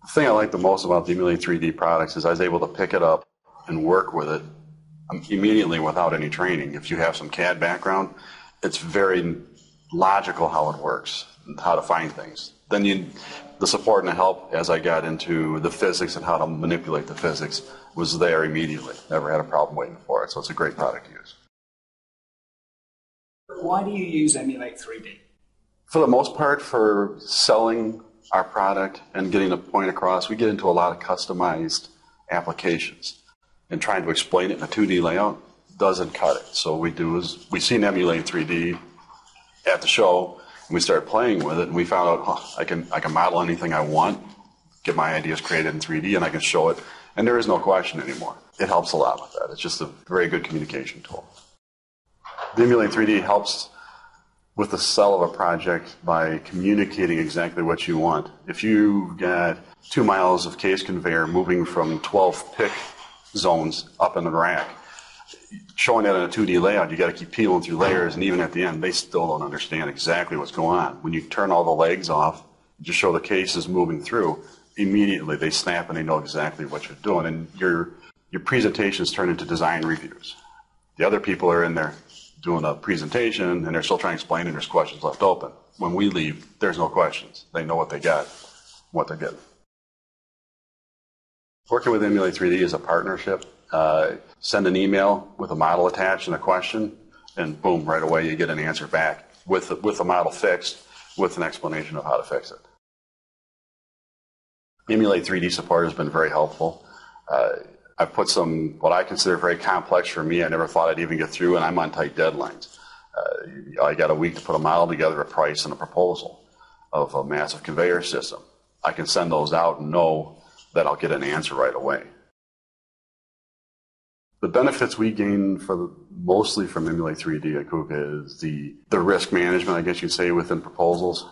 The thing I like the most about the Demo3D products is I was able to pick it up and work with it immediately without any training. If you have some CAD background, it's very logical how it works, and how to find things. Then the support and the help as I got into the physics and how to manipulate the physics was there immediately. Never had a problem waiting for it, so it's a great product to use. Why do you use Emulate3D? For the most part, for selling our product and getting a point across, we get into a lot of customized applications. And trying to explain it in a 2D layout doesn't cut it. So what we do is we seen Emulate3D at the show, and we started playing with it, and we found out, oh, I can model anything I want, get my ideas created in 3D, and I can show it, and there is no question anymore. It helps a lot with that. It's just a very good communication tool. The Demo3D helps with the sell of a project by communicating exactly what you want. If you've got 2 miles of case conveyor moving from 12 pick zones up in the rack, showing that in a 2D layout, you got to keep peeling through layers, and even at the end, they still don't understand exactly what's going on. When you turn all the legs off, just show the cases moving through, immediately they snap and they know exactly what you're doing, and your presentations turn into design reviews. The other people are in there doing a presentation, and they're still trying to explain, and there's questions left open. When we leave, there's no questions. They know what they got, what they're getting. Working with Demo3D is a partnership. Send an email with a model attached and a question, and boom, right away you get an answer back with the model fixed, with an explanation of how to fix it. Emulate3D support has been very helpful. I've put some, what I consider very complex for me, I never thought I'd even get through, and I'm on tight deadlines. I got a week to put a model together, a price, and a proposal of a massive conveyor system. I can send those out and know that I'll get an answer right away. The benefits we gain mostly from Emulate3D at KUKA is the risk management, I guess you'd say, within proposals.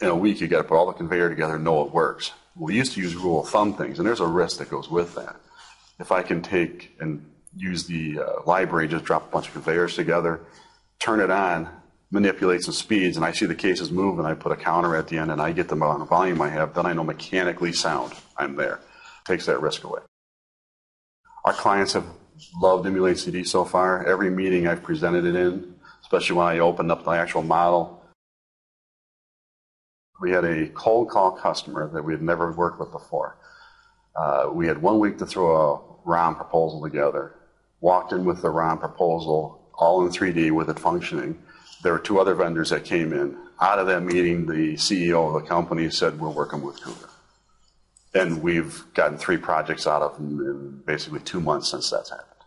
In a week, you got to put all the conveyor together and know it works. We used to use rule of thumb things, and there's a risk that goes with that. If I can take and use the library, just drop a bunch of conveyors together, turn it on, manipulate some speeds, and I see the cases move, and I put a counter at the end, and I get the amount of volume I have, then I know mechanically sound I'm there. Takes that risk away. Our clients have loved Emulate3D so far. Every meeting I've presented it in, especially when I opened up the actual model. We had a cold call customer that we had never worked with before. We had 1 week to throw a ROM proposal together. Walked in with the ROM proposal, all in 3D with it functioning. There were 2 other vendors that came in. Out of that meeting, the CEO of the company said, we're working with KUKA. And we've gotten 3 projects out of them in basically 2 months since that's happened.